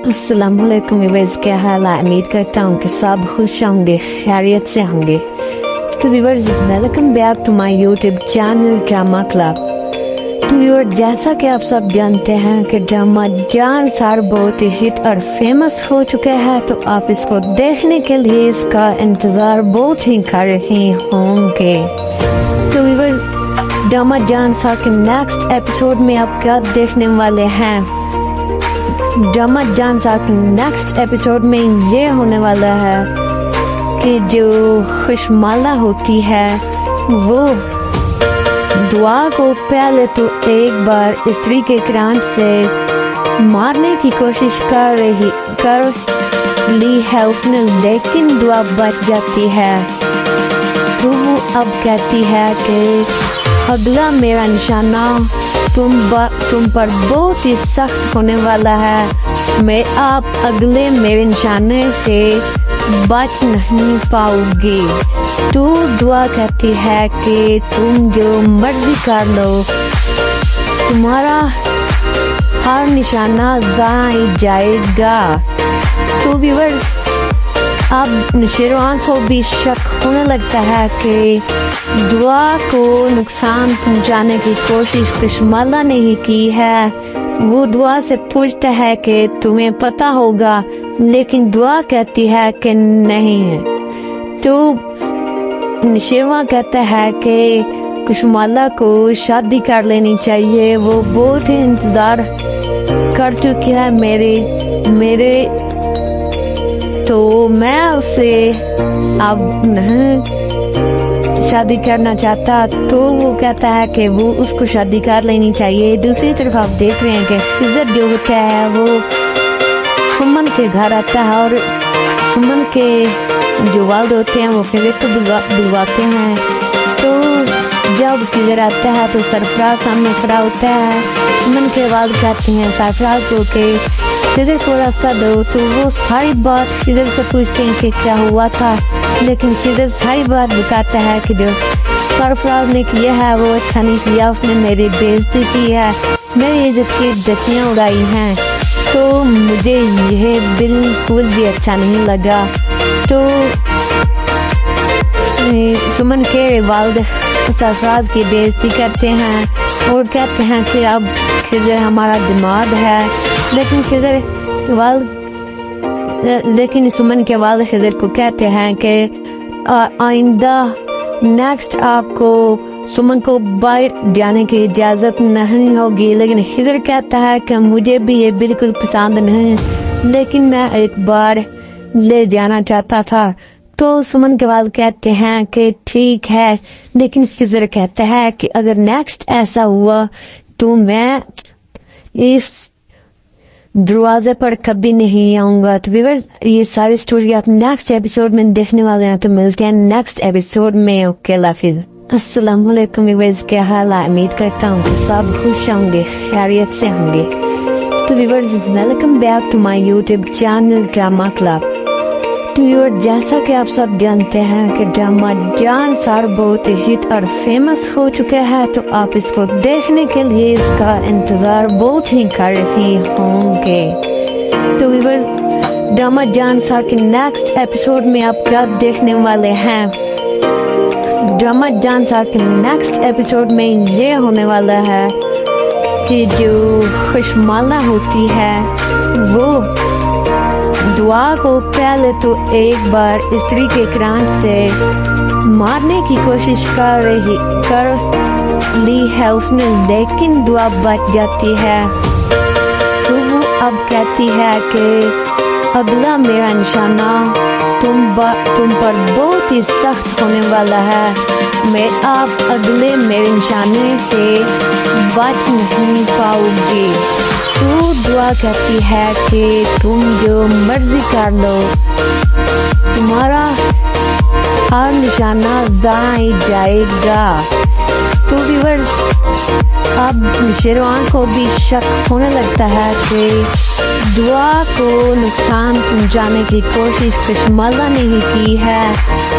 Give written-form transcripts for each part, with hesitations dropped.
अस्सलामुअलैकुम व्यूअर्स, क्या हाल है। उम्मीद करता हूँ कि सब खुश होंगे, खैरियत से होंगे। तो viewers, welcome back to my YouTube channel drama club. तो व्यूअर्स, जैसा कि आप सब जानते हैं कि ड्रामा जान सार बहुत ही हिट और फेमस हो चुका है, तो आप इसको देखने के लिए इसका इंतजार बहुत ही कर रहे होंगे। तो व्यूअर्स, ड्रामा जान सार के नेक्स्ट एपिसोड में आप क्या देखने वाले हैं। ड्रामा जान सार के नेक्स्ट एपिसोड में ये होने वाला है कि जो खुशमाला होती है वो दुआ को पहले तो एक बार स्त्री के क्रांत से मारने की कोशिश कर ली है उसने, लेकिन दुआ बच जाती है। तो वो अब कहती है कि अगला मेरा निशाना तुम पर बहुत ही सख्त होने वाला है। मैं आप अगले मेरे निशाने से बच नहीं पाओगी। तो दुआ कहती है कि तुम जो मर्जी कर लो, तुम्हारा हर निशाना गाय जाएगा। तो व्यूअर्स, अब नौशेरवान को भी शक होने लगता है कि दुआ को नुकसान पहुंचाने की कोशिश खुशमाला ने ही की है। वो दुआ से पूछता है कि तुम्हें पता होगा, लेकिन दुआ कहती है कि नहीं। तो नौशेरवान कहता है कि खुशमाला को शादी कर लेनी चाहिए, वो बहुत ही इंतजार कर चुकी है मेरे तो मैं उससे अब नहीं शादी करना चाहता। तो वो कहता है कि वो उसको शादी कर लेनी चाहिए। दूसरी तरफ आप देख रहे हैं कि इज्जत जो होता है वो सुमन के घर आता है और सुमन के जो वालिद होते हैं वो फिर को बुलवाते हैं। तो जब फिर आता है तो सरफराज सामने खड़ा होता है। सुमन के वालिद कहते हैं सरफराज को कि सिदर को रास्ता दो। तो वो सारी बात सिदर से पूछते हैं कि क्या हुआ था, लेकिन सिदर सारी बात बताता है कि जो सरफराज ने किया है वो अच्छा नहीं किया, उसने मेरी बेइज्जती की है, मेरी इज्जत की डचियाँ उड़ाई हैं, तो मुझे यह बिल्कुल भी अच्छा नहीं लगा। तो सुमन के वालिद सरफराज की बेइज्जती करते हैं और कहते हैं कि अब खिजर हमारा दिमाग है, लेकिन सुमन के वालिद खिजर को कहते हैं कि आइंदा नेक्स्ट आपको सुमन को बाहर जाने की इजाज़त नहीं होगी। लेकिन खिजर कहता है कि मुझे भी ये बिल्कुल पसंद नहीं, लेकिन मैं एक बार ले जाना चाहता था। तो सुमन के वालिद कहते हैं कि ठीक है, लेकिन खिजर कहता है कि अगर नेक्स्ट ऐसा हुआ तो मैं इस दरवाजे पर कभी नहीं आऊंगा। तो व्यूअर्स, ये सारी स्टोरी आप नेक्स्ट एपिसोड में देखने वाले हैं। तो मिलते हैं नेक्स्ट एपिसोड में। ओके, अल्लाह हाफिज़। अस्सलाम वालेकुम व्यूअर्स, क्या हाल है। उम्मीद करता हूँ कि सब खुश होंगे, खैरियत से होंगे। तो viewers, welcome back to my YouTube channel drama club. तो व्यूअर्स, जैसा कि आप सब जानते हैं कि ड्रामा जान सार बहुत ही हिट और फेमस हो चुका है, तो आप इसको देखने के लिए इसका इंतजार बहुत ही कर रहे होंगे। तो व्यूअर्स, ड्रामा जान सार के नेक्स्ट एपिसोड में आप क्या देखने वाले हैं। ड्रामा जान सार के नेक्स्ट एपिसोड में ये होने वाला है कि जो खुशमाला होती है वो दुआ को पहले तो एक बार स्त्री के क्रांत से मारने की कोशिश कर ली है उसने, लेकिन दुआ बच जाती है। तो वो अब कहती है कि अगला मेरा निशाना तुम पर बहुत ही सख्त होने वाला है। मैं आप अगले मेरे निशाने से बच नहीं पाओगी। तो दुआ कहती है कि तुम जो मर्जी कर लो, तुम्हारा हर निशाना गाय जाएगा। तो व्यूअर्स, अब नौशेरवान को भी शक होने लगता है कि दुआ को नुकसान पहुंचाने की कोशिश खुशमाला ने ही की है।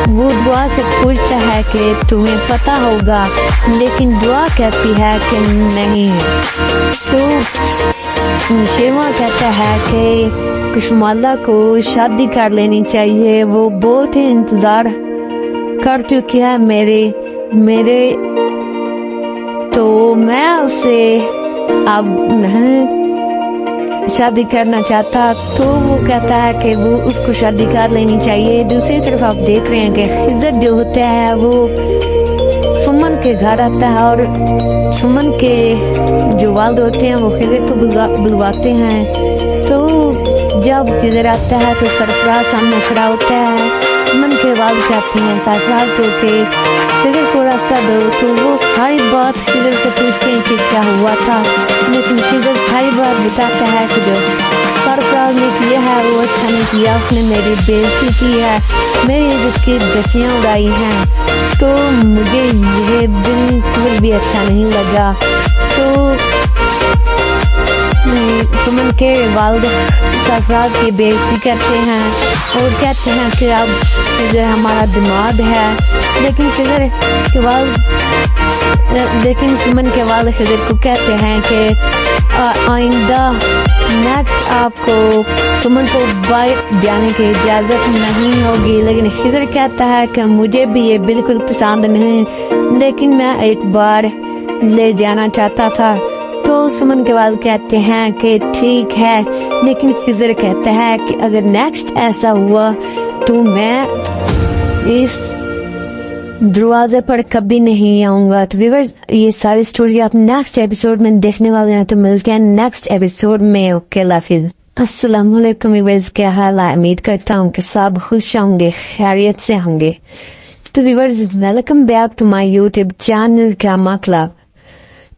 वो दुआ से पूछता है कि तुम्हें पता होगा, लेकिन दुआ कहती है कि नहीं। तो शेरवा कहता है कि कुशमाला को शादी कर लेनी चाहिए, वो बहुत ही इंतजार कर चुकी है मेरे तो मैं उसे अब नहीं शादी करना चाहता। तो वो कहता है कि वो उसको शादी कर लेनी चाहिए। दूसरी तरफ आप देख रहे हैं कि खिज़र जो होता है वो सुमन के घर आता है और सुमन के जो वालिद होते हैं वो खिज़र को बुलवाते हैं। तो जब खिज़र आता है तो सरफराज सामने खड़ा होता है। सुमन के वालिद कहते हैं सरफराज को कि खिज़र को रास्ता दो। तो वो सारी बात खिज़र से पूछते हैं कि क्या हुआ था, लेकिन खिज़र सारी बात बताता है कि जो सरफराज ने किया है वो अच्छा नहीं किया, उसने मेरी बेइज्जती की है, मेरी इज्जत की धज्जियां उड़ाई हैं, तो मुझे ये बिल्कुल भी अच्छा नहीं लगा। तो सुमन के वालिद सरफराज की बेइज्जती करते हैं और कहते हैं कि अब खिज़र हमारा दिमाग है। लेकिन सुमन के वालिद खिज़र को कहते हैं कि आइंदा नेक्स्ट आपको सुमन को बाहर जाने की इजाज़त नहीं होगी। लेकिन खिज़र कहता है कि मुझे भी ये बिल्कुल पसंद नहीं, लेकिन मैं एक बार ले जाना चाहता था। तो सुमन के वालिद कहते हैं कि ठीक है, लेकिन खिज़र कहता है कि अगर नेक्स्ट ऐसा हुआ तो मैं इस दरवाजे पर कभी नहीं आऊंगा। तो व्यूअर्स, ये सारी स्टोरी आप नेक्स्ट एपिसोड में देखने वाले हैं, तो मिलते हैं नेक्स्ट एपिसोड में। ओके, लाफिज। अस्सलाम वालेकुम व्यूअर्स, क्या हाल है? उम्मीद करता हूँ कि सब खुश होंगे, खैरियत से होंगे। तो viewers, welcome back to my YouTube channel drama club.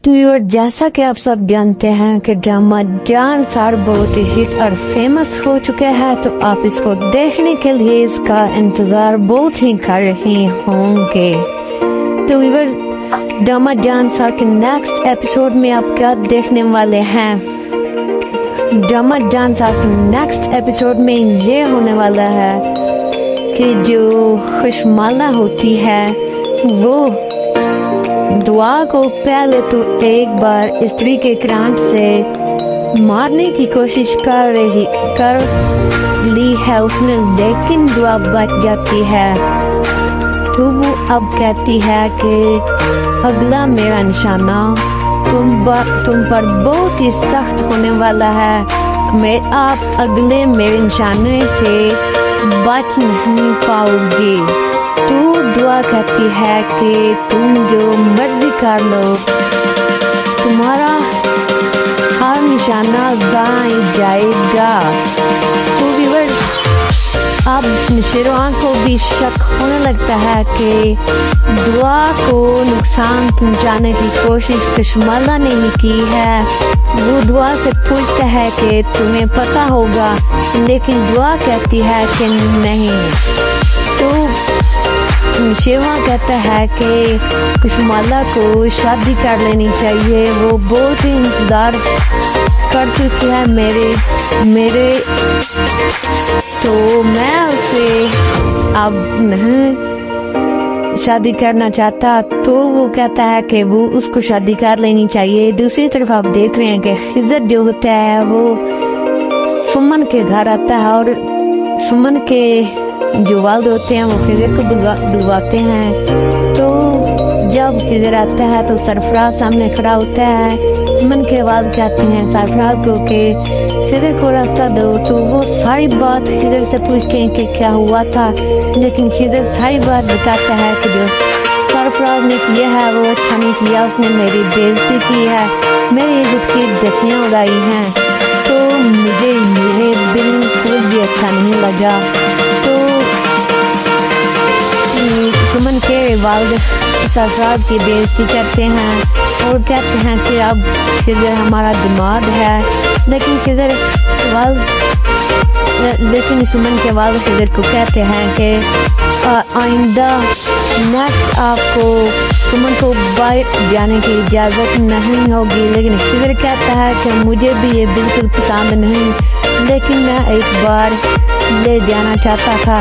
तो व्यूअर्स, जैसा कि आप सब जानते हैं कि ड्रामा जान सार बहुत ही हिट और फेमस हो चुका है, तो आप इसको देखने के लिए इसका इंतजार बहुत ही कर रहे होंगे। तो व्यूअर्स, ड्रामा जान सार के नेक्स्ट एपिसोड में आप क्या देखने वाले हैं? ड्रामा जान सार के नेक्स्ट एपिसोड में ये होने वाला है कि जो खुशमाला होती है वो दुआ को पहले तो एक बार स्त्री के क्रांत से मारने की कोशिश कर ली है उसने, लेकिन दुआ बच जाती है। तो वो अब कहती है कि अगला मेरा निशाना तुम पर बहुत ही सख्त होने वाला है, आप अगले मेरे निशाने से बच नहीं पाओगे। तो दुआ कहती है कि तुम जो मर्जी कर लो, तुम्हारा हर निशाना गाय जाएगा। तो व्यूअर्स, अब शेरवान को भी शक होने लगता है कि दुआ को नुकसान पहुंचाने की कोशिश कुशमाला ने ही की है। वो दुआ से पूछता है कि तुम्हें पता होगा, लेकिन दुआ कहती है कि नहीं। तो शेरवा कहता है कि कुशमाला को शादी कर लेनी चाहिए, वो बहुत ही इंतजार कर चुकी है मेरे तो मैं उसे अब नहीं शादी करना चाहता। तो वो कहता है कि वो उसको शादी कर लेनी चाहिए। दूसरी तरफ आप देख रहे हैं कि खिज़र जो होता है वो सुमन के घर आता है और सुमन के जो वालिद होते हैं वो खिज़र को बुलवाते हैं। तो जब खिज़र आता है तो सरफराज सामने खड़ा होता है। सुमन के वालिद कहते हैं सरफराज को कि खिज़र को रास्ता दो। तो वो सारी बात खिज़र से पूछते हैं कि क्या हुआ था, लेकिन खिज़र सारी बात बताता है कि जो सरफराज ने किया है वो अच्छा नहीं किया, उसने मेरी बेइज्जती की है, मेरी इज्जत की धज्जियां उड़ाई हैं, तो मुझे ये बिल्कुल भी अच्छा नहीं लगा। तो सुमन के वालिद सरफराज की बेइज्जती करते हैं और कहते हैं कि अब खिज़र हमारा दिमाग है। लेकिन सुमन के वालिद खिज़र को कहते हैं कि आइंदा नेक्स्ट आपको सुमन को बाहर जाने की इजाज़त नहीं होगी। लेकिन खिज़र कहता है कि मुझे भी ये बिल्कुल पसंद नहीं, लेकिन मैं एक बार ले जाना चाहता था।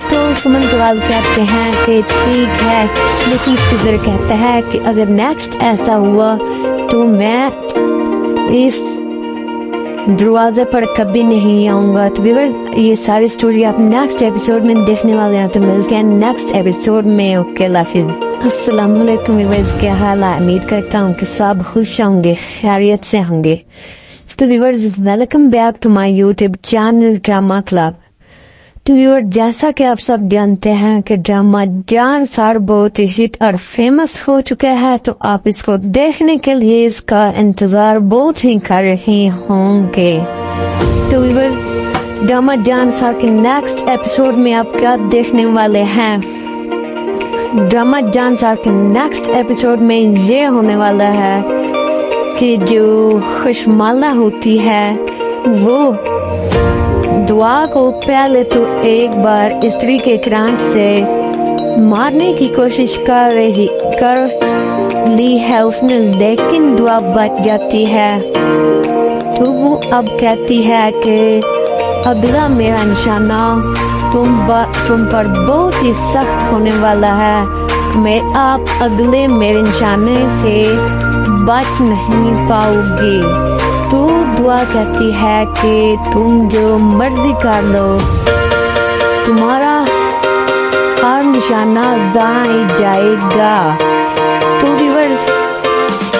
तो सुमन के वालिद कहते हैं कि ठीक है, लेकिन खिज़र कहता है कि अगर नेक्स्ट ऐसा हुआ तो मैं इस दरवाजे पर कभी नहीं आऊंगा। तो व्यूअर्स ये सारी स्टोरी आप नेक्स्ट एपिसोड में देखने वाले हैं, तो मिलते हैं नेक्स्ट एपिसोड में। ओके लाफिज। अस्सलाम वालेकुम व्यूअर्स, क्या हाल है? उम्मीद करता हूँ कि सब खुश होंगे, खैरियत से होंगे। तो viewers welcome back to my YouTube channel drama club. तो व्यूअर जैसा कि आप सब जानते हैं कि ड्रामा जान सार बहुत ही हिट और फेमस हो चुका है, तो आप इसको देखने के लिए इसका इंतजार बहुत ही कर रहे होंगे। तो व्यूअर ड्रामा जान सार के नेक्स्ट एपिसोड में आप क्या देखने वाले हैं? ड्रामा जान सार के नेक्स्ट एपिसोड में ये होने वाला है कि जो खुशमाला होती है वो दुआ को पहले तो एक बार स्त्री के करंट से मारने की कोशिश कर ली है उसने, लेकिन दुआ बच जाती है। तो वो अब कहती है कि अगला मेरा निशाना तुम पर बहुत ही सख्त होने वाला है, मैं आप अगले मेरे निशाने से बच नहीं पाओगी। तो दुआ कहती है कि तुम जो मर्जी कर लो, तुम्हारा हर निशाना ज़ाया जाएगा। तो व्यूअर्स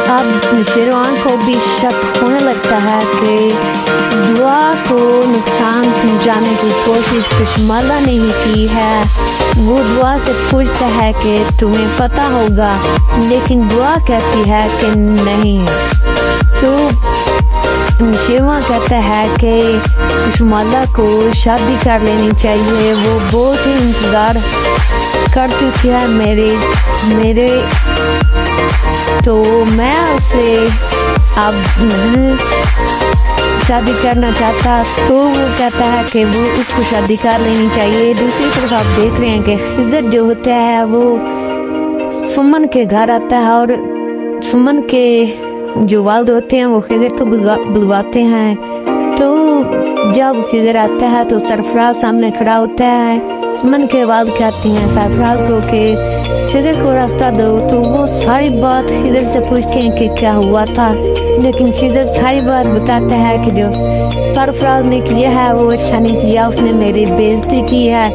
अब शेरवान को भी शक होने लगता है कि दुआ को नुकसान पहुंचाने की कोशिश खुशमाला नहीं की है। वो दुआ से पूछता है कि तुम्हें पता होगा, लेकिन दुआ कहती है कि नहीं। तो शेरवान कहता है कि खुशमाला को शादी कर लेनी चाहिए, वो बहुत ही इंतजार कर चुकी है मेरे तो मैं उसे अब नहीं शादी करना चाहता। तो वो कहता है कि वो उसको शादी कर लेनी चाहिए। दूसरी तरफ आप देख रहे हैं कि खिज़र जो होता है वो सुमन के घर आता है और सुमन के जो वालिद होते हैं वो खिज़र को बुलवाते हैं। तो जब खिज़र आता है तो सरफराज सामने खड़ा होता है। सुमन के वालिद कहती हैं सरफराज को कि खिज़र को रास्ता दो। तो वो सारी बात खिज़र से पूछते हैं कि क्या हुआ था, लेकिन खिज़र सारी बात बताता है कि जो सरफराज ने किया है वो अच्छा नहीं किया, उसने मेरी बेइज्जती की है,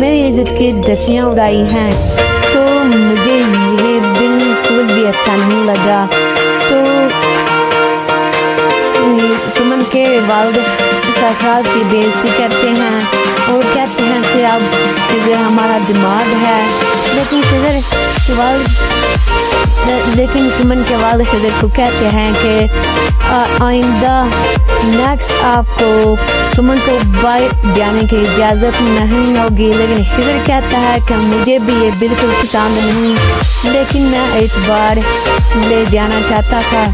मेरी इज्जत की धज्जियां उड़ाई हैं, तो मुझे ये बिल्कुल भी अच्छा नहीं लगा। तो सुमन के वालिद सरफराज की बेइज्जती करते हैं और कहते हैं कि अब खिज़र हमारा दिमाग है, लेकिन सुमन के वालिद खिज़र को कहते हैं कि आइंदा नेक्स्ट आपको सुमन को बाहर जाने की इजाज़त नहीं होगी। लेकिन खिज़र कहता है कि मुझे भी ये बिल्कुल पसंद नहीं, लेकिन मैं एक बार ले जाना चाहता था।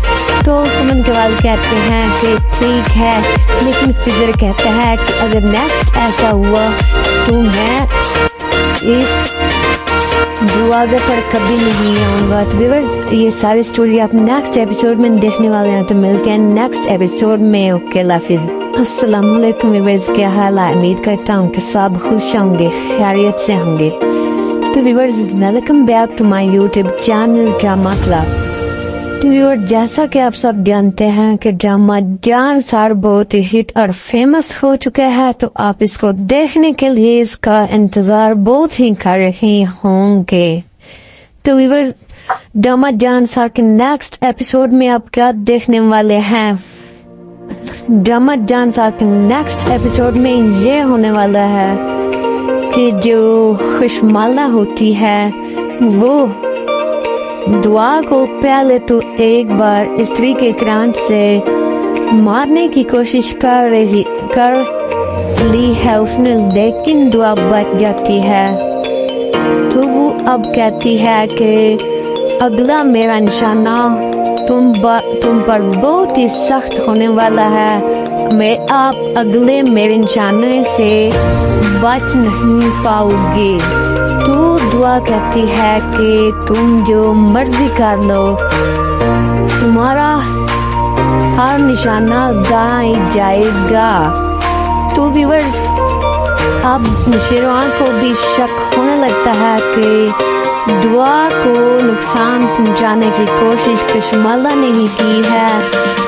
तो सुमन के वालिद कहते हैं कि ठीक है, लेकिन खिज़र कहता है कि अगर नेक्स्ट ऐसा हुआ तो मैं इस दरवाजे पर कभी नहीं आऊंगा। तो व्यूअर्स ये सारी स्टोरी आप नेक्स्ट एपिसोड में देखने वाले हैं, तो मिलते हैं नेक्स्ट एपिसोड में। ओके लाफिज। अस्सलाम वालेकुम व्यूअर्स, क्या हाल है? उम्मीद करता हूँ कि सब खुश होंगे, खैरियत से होंगे। तो viewers welcome back to my YouTube channel drama club. तो व्यूअर जैसा कि आप सब जानते हैं कि ड्रामा जान सार बहुत ही हिट और फेमस हो चुका है, तो आप इसको देखने के लिए इसका इंतजार बहुत ही कर रहे होंगे। तो व्यूअर ड्रामा जान सार के नेक्स्ट एपिसोड में आप क्या देखने वाले हैं? ड्रामा जान सार के नेक्स्ट एपिसोड में ये होने वाला है कि जो खुशमाला होती है वो दुआ को पहले तो एक बार स्त्री के करंट से मारने की कोशिश कर ली है उसने, लेकिन दुआ बच जाती है। तो वो अब कहती है कि अगला मेरा निशाना तुम पर बहुत ही सख्त होने वाला है, मैं आप अगले मेरे निशाने से बच नहीं पाओगी। तो दुआ कहती है कि तुम जो मर्जी कर लो, तुम्हारा हर निशाना ज़ाया जाएगा। तो व्यूअर्स अब शेरवान को भी शक होने लगता है कि दुआ को नुकसान पहुंचाने की कोशिश कशमाला ने ही की है।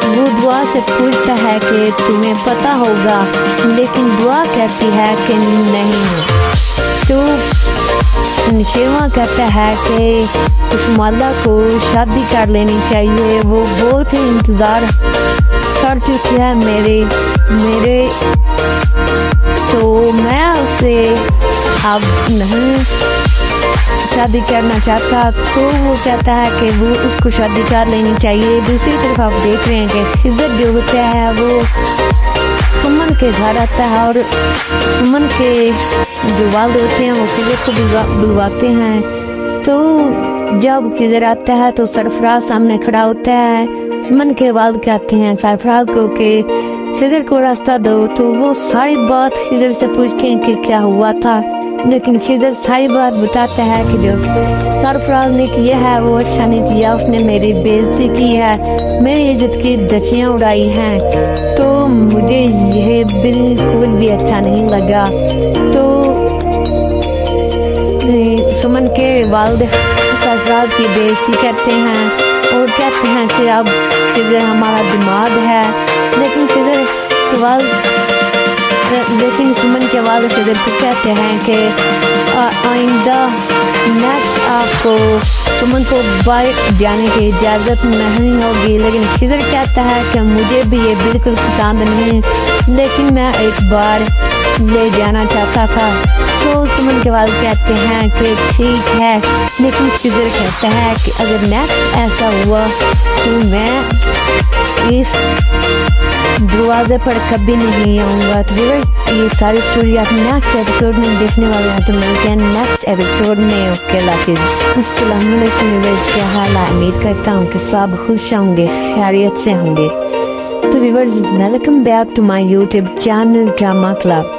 वो दुआ से पूछता है कि तुम्हें पता होगा, लेकिन दुआ कहती है कि नहीं। तो नशेवा कहता है कि कशमाला को शादी कर लेनी चाहिए, वो बहुत ही इंतज़ार कर चुकी है मेरे तो मैं उसे अब नहीं शादी करना चाहता। तो वो कहता है कि वो उसको शादी कर लेनी चाहिए। दूसरी तरफ आप देख रहे हैं कि खिज़र जो होता है वो सुमन के घर आता है और सुमन के जो वालिद होते हैं वो खिज़र को बुलवाते हैं। तो जब खिज़र आता है तो सरफराज सामने खड़ा होता है। सुमन के वालिद कहते हैं सरफराज को कि खिज़र को रास्ता दो। तो वो सारी बात खिज़र से पूछते हैं कि क्या हुआ था, लेकिन खिज़र सारी बात बताता है कि जो सरफराज ने किया है वो अच्छा नहीं किया। उसने मेरी बेइज्जती की है, मेरी इज्जत की धज्जियां उड़ाई हैं, तो मुझे यह बिल्कुल भी अच्छा नहीं लगा। तो सुमन के वालिद सरफराज की बेइज्जती करते हैं और कहते हैं कि अब खिज़र हमारा दिमाग है। लेकिन सुमन के वालिद खिज़र को कहते हैं कि आइंदा नेक्स्ट आपको सुमन को बाहर जाने की इजाज़त नहीं होगी। लेकिन खिज़र कहता है कि मुझे भी ये बिल्कुल पसंद नहीं, लेकिन मैं एक बार ले जाना चाहता था। तो सुमन के वालिद कहते हैं कि ठीक है, लेकिन खिज़र कहता है कि अगर नेक्स्ट ऐसा हुआ तो मैं इस दरवाजे पर कभी नहीं आऊँगा। तो ये सारी स्टोरी आप नेक्स्ट एपिसोड में देखने वाले हैं। तो मिलते हैं नेक्स्ट एपिसोड में। ओके लाफिज। अस्सलाम वालेकुम। क्या हाल है? उम्मीद करता हूँ कि सब खुश होंगे, खैरियत से होंगे। तो viewers, welcome back to my YouTube channel drama club.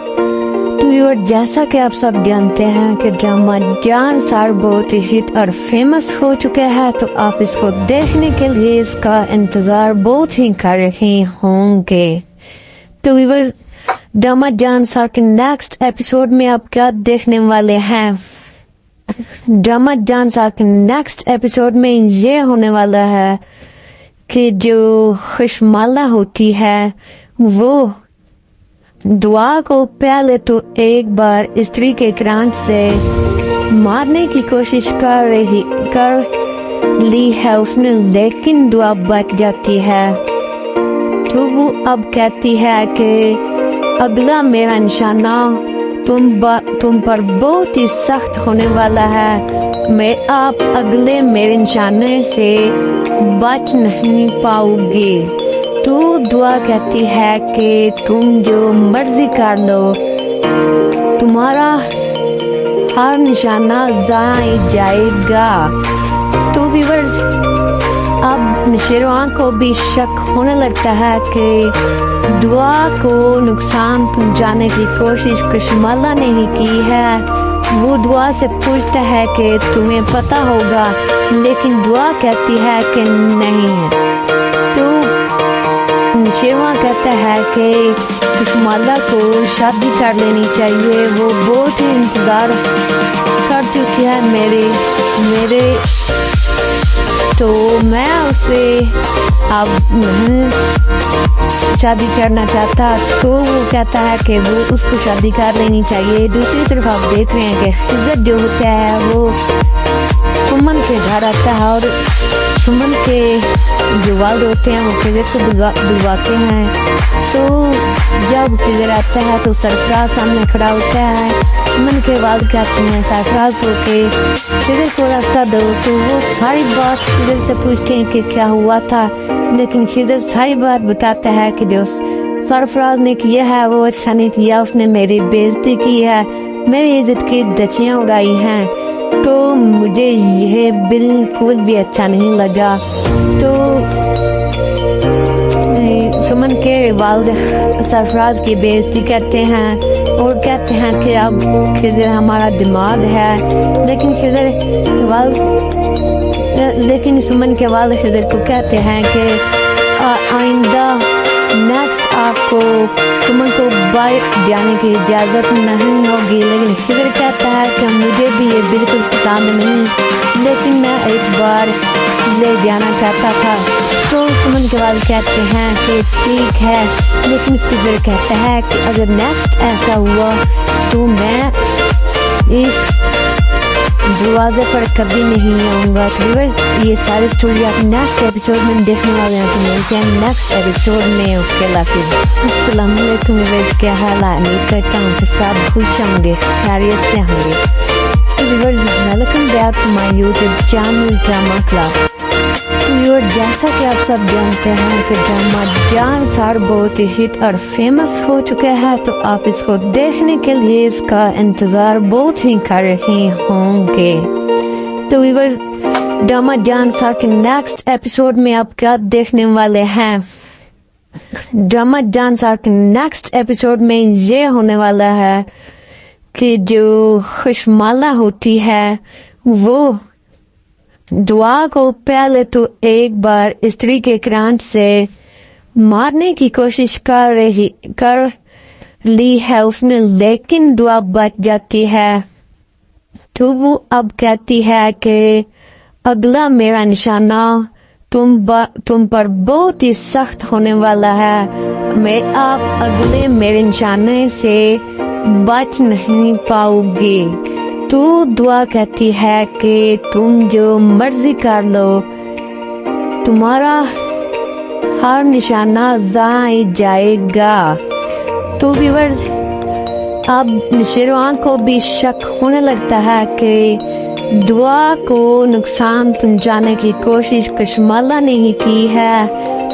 तो व्यूअर, जैसा कि आप सब जानते हैं कि ड्रामा जान सार बहुत ही हिट और फेमस हो चुका है, तो आप इसको देखने के लिए इसका इंतजार बहुत ही कर रहे होंगे। तो व्यूअर, ड्रामा जान सार के नेक्स्ट एपिसोड में आप क्या देखने वाले हैं? ड्रामा जान सार के नेक्स्ट एपिसोड में ये होने वाला है कि जो खुशमाला होती है वो दुआ को पहले तो एक तो स्त्री के क्रांच से मारने की कोशिश कर ली है उसने, लेकिन दुआ बच जाती है। तो वो अब कहती है कि अगला मेरा निशाना तुम पर बहुत ही सख्त होने वाला है। आप अगले मेरे निशाने से बच नहीं पाओगे। तो दुआ कहती है कि तुम जो मर्जी कर लो, तुम्हारा हर निशाना ज़ाया जाएगा। तो व्यूअर्स, अब नशेरवान को भी शक होने लगता है कि दुआ को नुकसान पहुंचाने की कोशिश कशमाला ने ही की है। वो दुआ से पूछता है कि तुम्हें पता होगा, लेकिन दुआ कहती है कि नहीं। तो नशेवा कहता है कि कशमाला को शादी कर लेनी चाहिए, वो बहुत ही इंतज़ार कर चुकी है मेरे तो मैं उसे अब नहीं शादी करना चाहता। तो वो कहता है कि वो उसको शादी कर लेनी चाहिए। दूसरी तरफ आप देख रहे हैं कि खिज़र जो होता है वो सुमन के घर आता है और सुमन के जो वालिद होते हैं वो खिज़र को बुलवाते हैं। तो जब खिज़र आता है तो सरफराज सामने खड़ा होता है। सुमन के वालिद कहते हैं सरफराज को कि खिज़र को रास्ता दो। तो वो सारी बात खिज़र से पूछते हैं कि क्या हुआ था, लेकिन खिज़र सारी बात बताता है कि जो सरफराज ने किया है वो अच्छा नहीं किया। उसने मेरी बेइज्जती की है, मेरी इज्जत की धज्जियां उड़ाई हैं, तो मुझे यह बिल्कुल भी अच्छा नहीं लगा। तो सुमन के वालिद सरफराज की बेइज्जती करते हैं और कहते हैं कि अब खिज़र हमारा दिमाग है। लेकिन सुमन के वालिद खिज़र को कहते हैं कि आइंदा नेक्स्ट आपको सुमन को बाहर जाने की इजाज़त नहीं होगी। लेकिन खिज़र कहता है कि मुझे भी ये बिल्कुल पसंद नहीं, लेकिन मैं एक बार ले जाना चाहता था। तो सुमन के वालिद कहते हैं कि ठीक है, लेकिन खिज़र कहता है कि अगर नेक्स्ट ऐसा हुआ तो मैं इस दरवाजे पर कभी नहीं आऊँगा। तो ये सारी स्टोरी आप नेक्स्ट एपिसोड में देखने वाले हैं। तो मिलते हैं नेक्स्ट एपिसोड में। ओके अस्सलाम वालेकुम, क्या हाल है? उम्मीद करता हूँ कि सब खुश होंगे, खैरियत से होंगे। Welcome back to my YouTube channel drama club. जैसा कि आप सब जानते हैं कि ड्रामा जान सार बहुत ही हिट और फेमस हो चुका है, तो आप इसको देखने के लिए इसका इंतजार बहुत ही कर रहे होंगे। तो ड्रामा जान सार के नेक्स्ट एपिसोड में आप क्या देखने वाले हैं? ड्रामा जान सार के नेक्स्ट एपिसोड में ये होने वाला है कि जो खुशमाला होती है वो दुआ को पहले तो एक बार स्त्री के क्रांत से मारने की कोशिश कर ली है उसने, लेकिन दुआ बच जाती है। तो वो अब कहती है कि अगला मेरा निशाना तुम पर बहुत ही सख्त होने वाला है। मैं आप अगले मेरे निशाने से बच नहीं पाओगी। तो दुआ कहती है कि तुम जो मर्जी कर लो, तुम्हारा हर निशाना ज़ाया जाएगा। तो व्यूअर्स, अब निशरवान को भी शक होने लगता है कि दुआ को नुकसान पहुंचाने की कोशिश खुशमाला ने ही की है।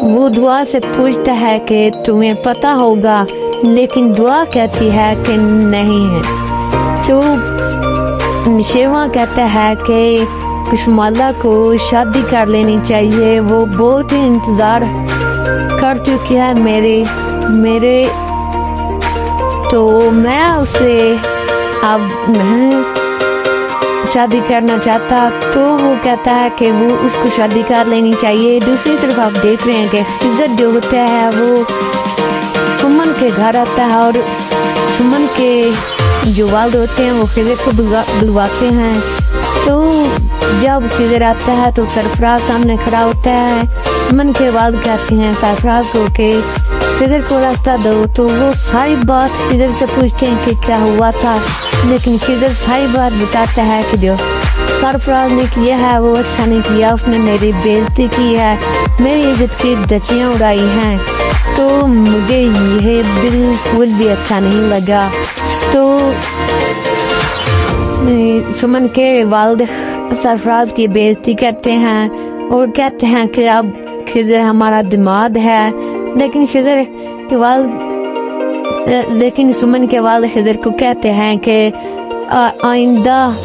वो दुआ से पूछता है कि तुम्हें पता होगा, लेकिन दुआ कहती है कि नहीं है। तो निशरवा कहता है कि खुशमाला को शादी कर लेनी चाहिए, वो बहुत ही इंतजार कर चुकी है मेरे तो मैं उसे अब नहीं शादी करना चाहता। तो वो कहता है कि वो उसको शादी कर लेनी चाहिए। दूसरी तरफ आप देख रहे हैं कि खिज़र जो होता है वो सुमन के घर आता है और सुमन के जो वालिद होते हैं वो खिज़र को बुलवाते हैं। तो जब खिज़र आता है तो सरफराज सामने खड़ा होता है। सुमन के वालिद कहते हैं सरफराज को कि खिज़र को रास्ता दो। तो वो सारी बात खिज़र से पूछते हैं कि क्या हुआ था, लेकिन खिज़र सारी बात बताता है कि जो सरफराज ने किया है वो अच्छा नहीं किया, उसने मेरी बेइज्जती की है, मेरी इज्जत की धज्जियाँ उड़ाई हैं। तो मुझे यह बिल्कुल भी अच्छा नहीं लगा। तो सुमन के वालिद सरफराज की बेइज्जती करते हैं और कहते हैं कि अब खिज़र हमारा दिमाग है। लेकिन सुमन के वालिद खिज़र को कहते हैं कि आइंदा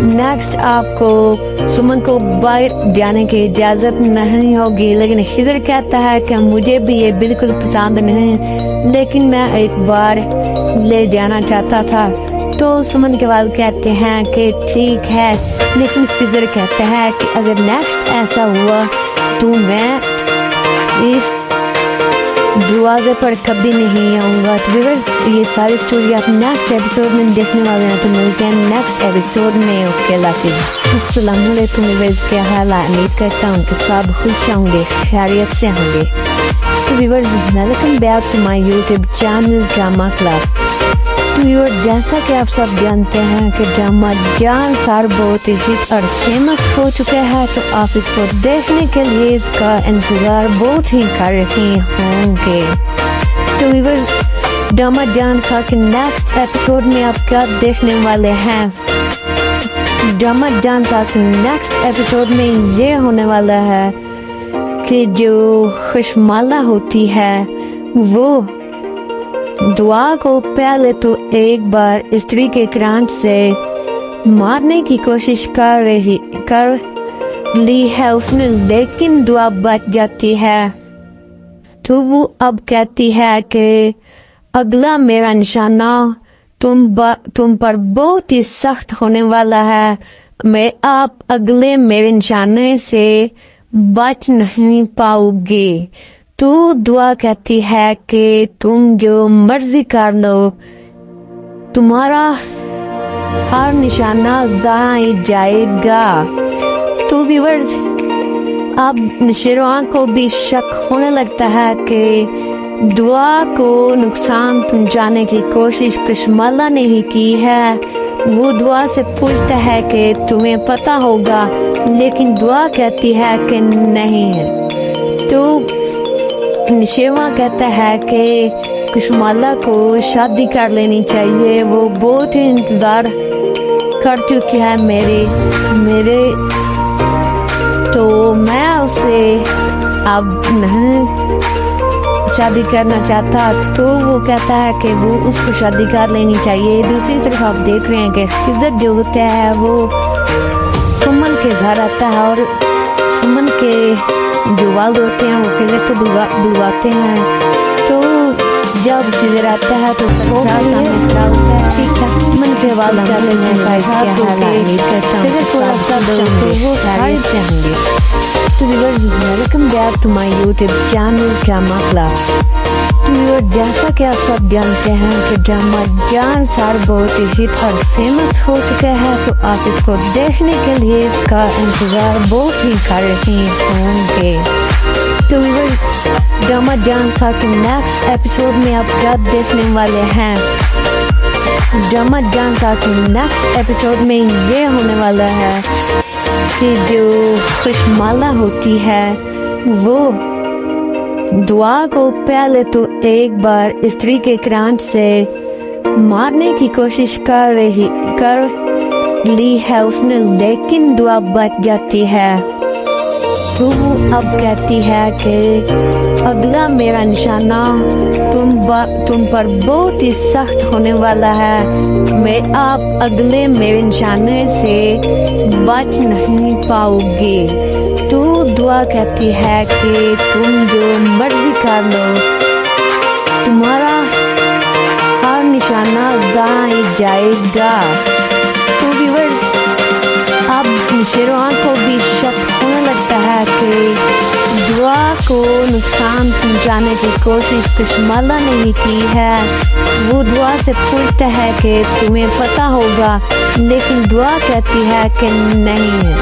नेक्स्ट आपको सुमन को बाहर जाने की इजाज़त नहीं होगी। लेकिन खिज़र कहता है कि मुझे भी ये बिल्कुल पसंद नहीं, लेकिन मैं एक बार ले जाना चाहता था। तो सुमन के वालिद कहते हैं कि ठीक है, लेकिन खिज़र कहता है कि अगर नेक्स्ट ऐसा हुआ तो मैं इस दरवाजे पर कभी नहीं आऊँगा। तो ये सारी स्टोरी आप नेक्स्ट एपिसोड में देखने वाले हैं। तो मिलते हैं नेक्स्ट एपिसोड में। ओके अस्सलाम वालेकुम, क्या हाल है? उम्मीद करता हूँ कि सब खुश होंगे, खैरियत से होंगे। तो viewers, welcome back to my YouTube channel drama club. Viewers, जैसा कि आप सब जानते हैं कि ड्रामा जान सार बहुत ही हिट और फेमस हो चुका है, तो आप इसको देखने के लिए इसका इंतजार बहुत ही कर रहे होंगे। तो व्यूअर्स, ड्रामा जान सार के नेक्स्ट एपिसोड में आप क्या देखने वाले हैं? ड्रामा जान सार के नेक्स्ट एपिसोड में ये होने वाला है कि जो खुशमाला होती है वो दुआ को पहले तो एक बार स्त्री के क्रांत से मारने की कोशिश कर ली है उसने, लेकिन दुआ बच जाती है। तो वो अब कहती है कि अगला मेरा निशाना तुम पर बहुत ही सख्त होने वाला है। मैं आप अगले मेरे निशाने से बच नहीं पाओगे। तो दुआ कहती है कि तुम जो मर्जी कर लो, तुम्हारा हर निशाना ज़ाया जाएगा। तो व्यूअर्स, अब नशेरों को भी शक होने लगता है कि दुआ को नुकसान पहुंचाने की कोशिश कशमाला ने ही की है। वो दुआ से पूछता है कि तुम्हें पता होगा, लेकिन दुआ कहती है कि नहीं। तो नशेवा कहता है कि कशमाला को शादी कर लेनी चाहिए, वो बहुत ही इंतज़ार कर चुकी है मेरे तो मैं उसे अब नहीं शादी करना चाहता। तो वो कहता है कि वो उसको शादी कर लेनी चाहिए। दूसरी तरफ आप देख रहे हैं कि खिज़र जो होता है वो सुमन के घर आता है और सुमन के जो वालिद होते हैं वो खिज़र को बुलवाते हैं। तो जब खिज़र आता है तो सामने खड़ा होता है। ठीक है, सुमन के वालिद जाते हैं वो सारे होंगे। तो viewers, welcome back to my YouTube channel drama club. तो व्यूअर्स, जैसा कि आप सब जानते हैं कि ड्रामा जान सार बहुत ही हिट और फेमस हो चुका है, तो आप इसको देखने के लिए इसका इंतजार बहुत ही कर रहे होंगे। तो व्यूअर्स, ड्रामा जान सार के नेक्स्ट एपिसोड में आप क्या देखने वाले हैं? ड्रामा जान सार के नेक्स्ट एपिसोड में ये होने वाला है कि जो खुशमाला होती है वो दुआ को पहले तो एक बार स्त्री के क्रांत से मारने की कोशिश कर ली है उसने, लेकिन दुआ बच जाती है। तो वो अब कहती है कि अगला मेरा निशाना तुम पर बहुत ही सख्त होने वाला है। मैं आप अगले मेरे निशाने से बच नहीं पाओगे। तो दुआ कहती है कि तुम जो मर्जी कर लो, तुम्हारा हर निशाना ज़ाया जाएगा। तो व्यूअर्स, अब नशेरों को भी शक होने लगता है कि दुआ को नुकसान पहुंचाने की कोशिश कशमाला ने ही की है। वो दुआ से पूछता है कि तुम्हें पता होगा, लेकिन दुआ कहती है कि नहीं।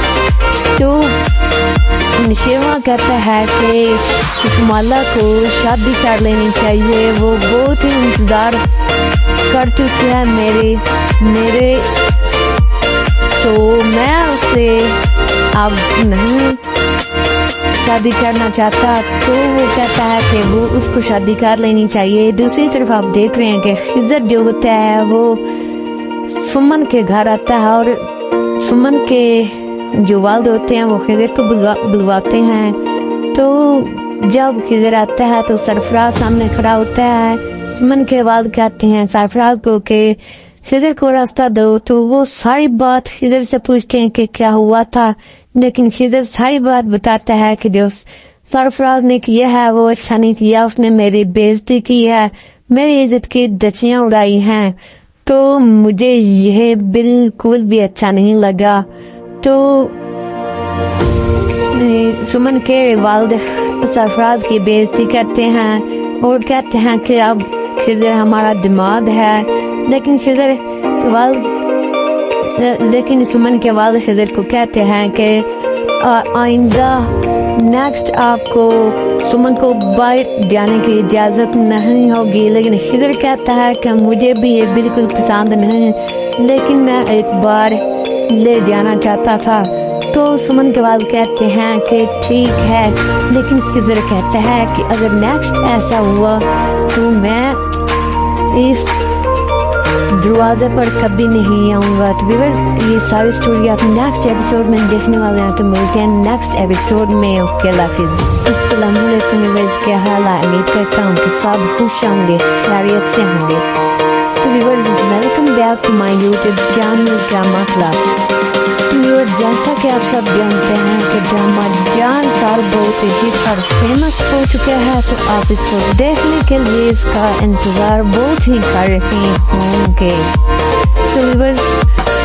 तो नशेवा कहता है कि कशमाला को शादी कर लेनी चाहिए, वो बहुत ही इंतज़ार कर चुकी है मेरे तो मैं उसे अब नहीं शादी करना चाहता। तो वो कहता है कि वो उसको शादी कर लेनी चाहिए। दूसरी तरफ आप देख रहे हैं कि खिज़र जो होता है वो सुमन के घर आता है और सुमन के जो वालिद होते हैं वो खिज़र को बुलवाते हैं। तो जब खिज़र आता है तो सरफराज सामने खड़ा होता है। सुमन के वालिद कहते हैं सरफराज को कि खिज़र को रास्ता दो। तो वो सारी बात खिज़र से पूछते हैं कि क्या हुआ था, लेकिन खिज़र सारी बात बताता है कि जो सरफराज ने किया है वो अच्छा नहीं किया, उसने मेरी बेइज्जती की है, मेरी इज्जत की धज्जियां उड़ाई हैं, तो मुझे यह बिल्कुल भी अच्छा नहीं लगा। तो सुमन के वालिद सरफराज की बेइज्जती करते हैं और कहते हैं कि अब खिज़र हमारा दिमाग है। लेकिन सुमन के वालिद खिज़र को कहते हैं कि आइंदा नेक्स्ट आपको सुमन को बाहर जाने की इजाज़त नहीं होगी। लेकिन खिज़र कहता है कि मुझे भी ये बिल्कुल पसंद नहीं, लेकिन मैं एक बार ले जाना चाहता था। तो सुमन के वालिद कहते हैं कि ठीक है, लेकिन खिज़र कहता है कि अगर नेक्स्ट ऐसा हुआ तो मैं इस दरवाजे पर कभी नहीं आऊँगा। तो व्यूअर्स, ये सारी स्टोरी आप नेक्स्ट एपिसोड में देखने वाले हैं। तो मिलते हैं नेक्स्ट एपिसोड में। ओके, अल्लाह हाफिज़। अस्सलाम वालेकुम व्यूअर्स, क्या हाल है? उम्मीद करता हूँ कि सब खुश होंगे, खैरियत से होंगे। तो viewers, welcome back to my YouTube channel drama club. Viewers, जैसा कि आप सब जानते हैं कि ड्रामा जान सार बहुत ही हिट और फेमस हो चुका है, तो आप इसको देखने के लिए इसका इंतज़ार बहुत ही कर रहे होंगे। तो व्यूअर्स,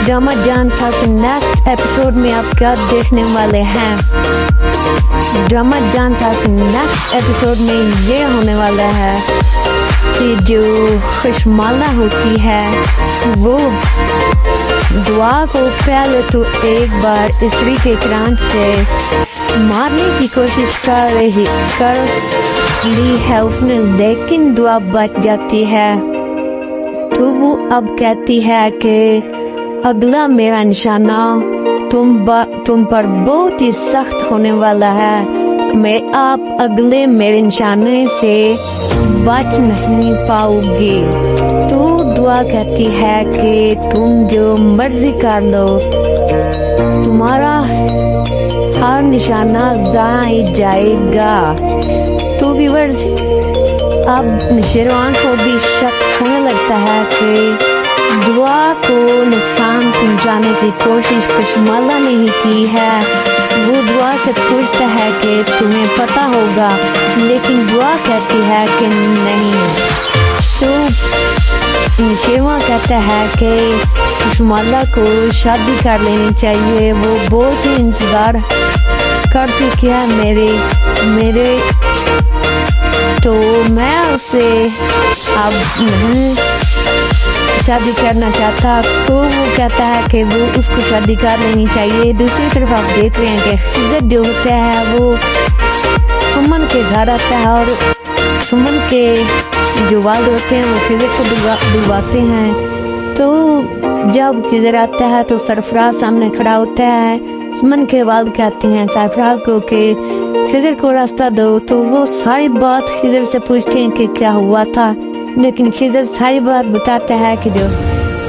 ड्रामा जान सार के नेक्स्ट एपिसोड में आप क्या देखने वाले हैं? ड्रामा जान सार के नेक्स्ट एपिसोड में ये होने वाला है कि जो खुशमाला होती है वो दुआ को पहले तो एक बार स्त्री के क्रांत से मारने की कोशिश कर ली है उसने, लेकिन दुआ बच जाती है। तो वो अब कहती है कि अगला मेरा निशाना तुम पर बहुत ही सख्त होने वाला है। आप अगले मेरे निशाने से बच नहीं पाओगे। तो दुआ कहती है कि तुम जो मर्जी कर लो, तुम्हारा हर निशाना जाए जाएगा। तो व्यूअर्स, अब शेरवान को भी शक होने लगता है कि दुआ को नुकसान पहुंचाने की कोशिश कशमाला ने ही की है। वो दुआ से पूछता है कि तुम्हें पता होगा, लेकिन दुआ कहती है कि नहीं। तो शेरवा कहता है कि कशमाला को शादी कर लेनी चाहिए, वो बहुत ही इंतजार कर चुकी है मेरे तो मैं उसे अब नहीं शादी करना चाहता। तो वो कहता है कि वो उसको शादी कर लेनी चाहिए। दूसरी तरफ आप देख रहे हैं कि खिज़र जो होता है वो सुमन के घर आता है और सुमन के जो वालिद होते हैं वो खिज़र को डुबाते हैं। तो जब खिज़र आता है तो सरफराज सामने खड़ा होता है। सुमन के वालिद कहते हैं सरफराज को कि खिज़र को रास्ता दो। तो वो सारी बात खिज़र से पूछते हैं कि क्या हुआ था, लेकिन खिज़र सारी बात बताता है कि जो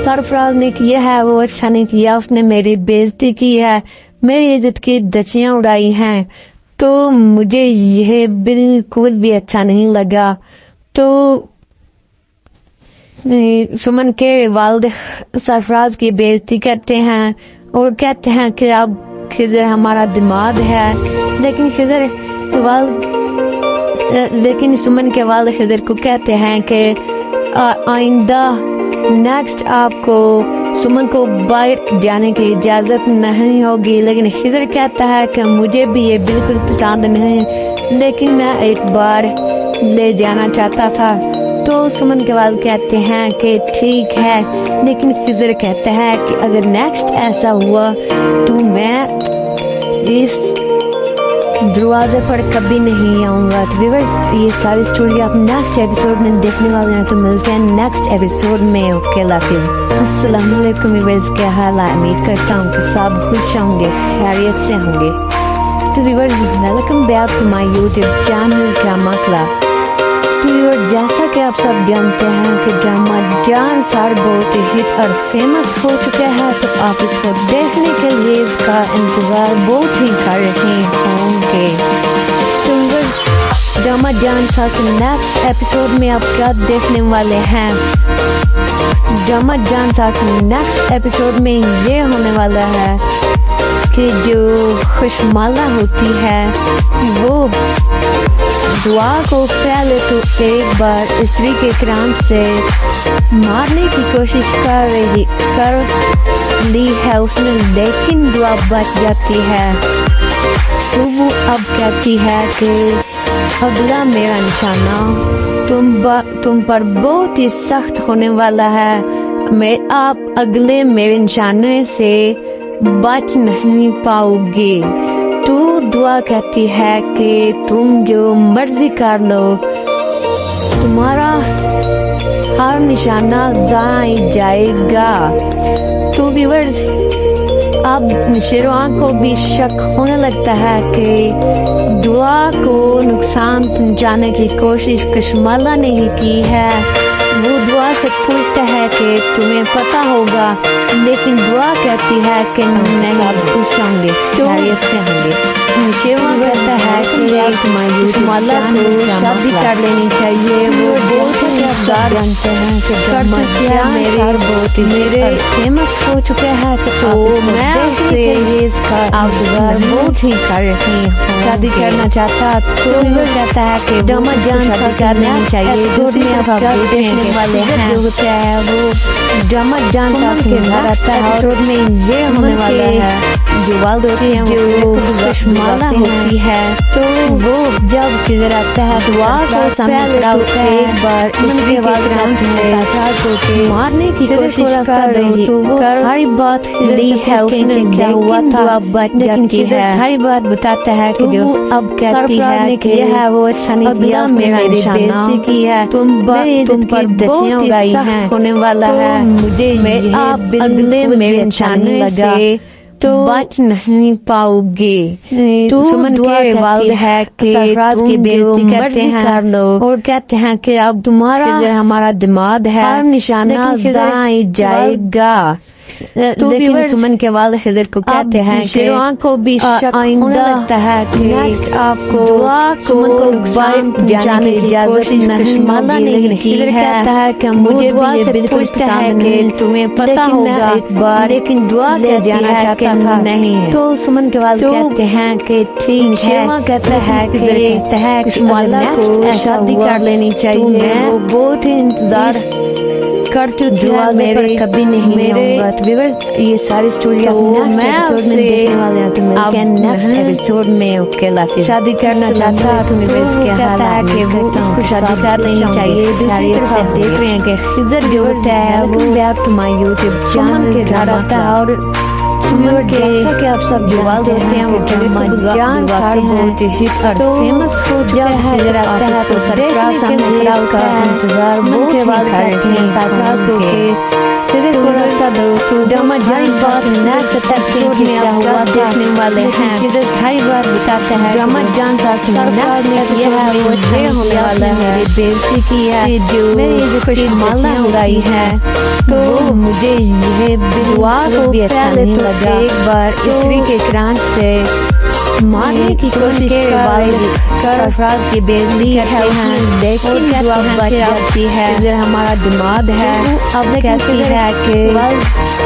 सरफराज ने किया है वो अच्छा नहीं किया, उसने मेरी बेइज्जती की है, मेरी इज्जत की धज्जियां उड़ाई हैं, तो मुझे यह बिल्कुल भी अच्छा नहीं लगा। तो सुमन के वालिद सरफराज की बेइज्जती करते हैं और कहते हैं कि अब खिज़र हमारा दिमाग है। लेकिन सुमन के वालिद खिज़र को कहते हैं कि आइंदा नेक्स्ट आपको सुमन को बाहर जाने की इजाज़त नहीं होगी। लेकिन खिज़र कहता है कि मुझे भी ये बिल्कुल पसंद नहीं, लेकिन मैं एक बार ले जाना चाहता था। तो सुमन के वालिद कहते हैं कि ठीक है, लेकिन खिज़र कहता है कि अगर नेक्स्ट ऐसा हुआ तो मैं इस दरवाजे पर कभी नहीं आऊँगा। तो व्यूअर्स, ये सारी स्टोरी आप नेक्स्ट एपिसोड में देखने वाले हैं। तो मिलते हैं नेक्स्ट एपिसोड में। ओके, अस्सलाम वालेकुम व्यूअर्स, क्या हाल है? उम्मीद करता हूँ कि सब खुश होंगे, खैरियत से होंगे। तो viewers, welcome back to my YouTube channel drama club. तो व्यूअर्स, जैसा कि आप सब जानते हैं कि ड्रामा जान सार बहुत हिट और फेमस हो चुका है, तो आप इसको देखने के लिए इसका इंतजार बहुत ही कर रहे होंगे। तो व्यूअर्स, ड्रामा जान सार के नेक्स्ट एपिसोड में आप क्या देखने वाले हैं? ड्रामा जान सार के नेक्स्ट एपिसोड में ये होने वाला है कि जो खुशमाला होती है वो दुआ को पहले तो एक बार स्त्री के क्रांत से मारने की कोशिश कर ली है उसने, लेकिन दुआ बच जाती है। तो वो अब कहती है कि अगला मेरा निशाना तुम पर बहुत ही सख्त होने वाला है। आप अगले मेरे निशाने से बच नहीं पाओगे। तो दुआ कहती है कि तुम जो मर्जी कर लो, तुम्हारा हर निशाना जाए जाएगा। तो व्यूअर्स, अब शेरवान को भी शक होने लगता है कि दुआ को नुकसान पहुंचाने की कोशिश कशमाला ने ही की है। वो दुआ से पूछता है कि तुम्हें पता होगा, लेकिन दुआ कहती है कि नहीं, सब खुश होंगे, खैरियत से होंगे। शेरवान कहता है कि कशमाला को शादी कर लेनी चाहिए। वो बहुत ही जानते हैं कि मेरे फेमस हो चुके हैं, तो मैं उससे इंतजार बहुत ही कर रही हूँ, शादी करना चाहता। तो वो कहता है कि ड्रामा जान शादी कर लेनी चाहिए। दूसरी देखने वाले हैं होता है वो ड्रामा जान के घर आता है और में ये होने वाला है जो वाल्द होती है जो खुशमाला होती है, तो वो जब किधर आता है दुआ को सामने खड़ा होता है, एक बार इसके बाद मारने की कोशिश कर रही तो वो सारी बात ली है उसने क्या हुआ था, लेकिन सारी बात बताता है कि जो अब कहती है कि है वो अच्छा नहीं किया, मेरा बेइज्जती की है, तुम पर दचियां उड़ाई हैं, होने वाला है मुझे आप अगले मेरे निशाने लगा तो बच नहीं पाओगे। तो सुमन के वालिद है कि सरफराज की बेइज्जती करते हैं कर लो और कहते हैं कि अब तुम्हारा हमारा दिमाग है निशाना जाएगा। लेकिन सुमन के वालिद खिज़र को कहते हैं कि को भी आइंदा लगता है कि नेक्स्ट आपको सुमन को नुकसान जाने की इजाजत नहीं खिज़र कहता है कि मुझे भी ये बिल्कुल पसंद नहीं, तुम्हें पता होगा एक बार, लेकिन दुआ ले जाना चाहता था नहीं। तो सुमन के वालिद कहते हैं कि ठीक है, कहता है कि माला को शादी कर लेनी चाहिए, वो बहुत ही इंतजार कर चुकी है मेरे कभी नहीं आऊंगा। तो व्यूअर्स ये सारी स्टोरी मैं आपसे देखने वाले हैं, तो मिलते हैं नेक्स्ट एपिसोड में। ओके लाफिज। शादी करना चाहता तो कहता है कि वो उसको शादी कर लेनी चाहिए। दूसरी तरफ आप देख रहे हैं कि खिज़र जो होता है वो back to my YouTube channel के घर आता है और जैसा कि आप सब जवाब देते हैं वो जान बहुत ही फेमस हो जाता है, नजर आता है तो सरफराज सामने खड़ा होकर इंतजार बहुत ही करते हैं सरफराज को सीधे को रास्ता दो तो ड्रामा जान बात नेक्स्ट एपिसोड में आप हुआ देखने वाले हैं। किधर सारी बात बताते हैं ड्रामा जान सरफराज ने यह है वो ये होने वाला है, मेरी बेइज्जती की है, जो मेरी जो खुशमाला उड़ाई है, तो मुझे यह दुआ को भी अच्छा नहीं लगा। एक बार इतनी के क्रांत से मारने की कोशिश सरफराज की बेइज्जती करते हैं, लेकिन दुआ बच जाती है। इधर हमारा दिमाग है अब कहती है कि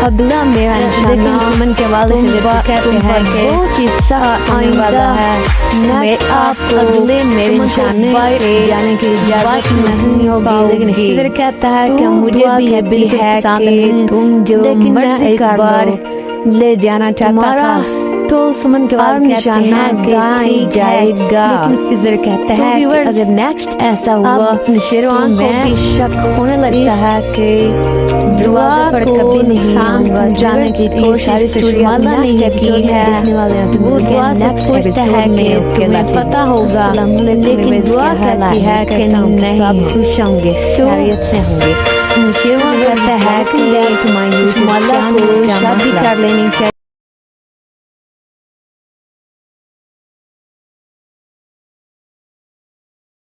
अगला मेरा निशाना, सुमन के वालिद कहते हैं कि बहुत ही आने वाला है, मैं आपको अगले मेरे निशाने जाने की इजाजत नहीं होगी। लेकिन इधर कहता है कि मुझे भी ये बिल्कुल पसंद नहीं, तुम जो मर्जी एक बार ले जाना चाहता था, तो सुमन के बाद निशाना जाएगा। लेकिन खिज़र कहता है कि अगर नेक्स्ट ऐसा हुआ शेरवान को भी शक होने लगता है कि दुआ पर कभी नहीं आऊंगा जाने की कोशिश माला नहीं की है, वो दुआ नेक्स्ट पूछता है कि तुम्हें पता होगा, लेकिन दुआ कहती है कि नहीं सब खुश होंगे खैरियत से होंगे। शेरवान कहता है कि तुम्हारी माला को शादी कर लेनी चाहिए।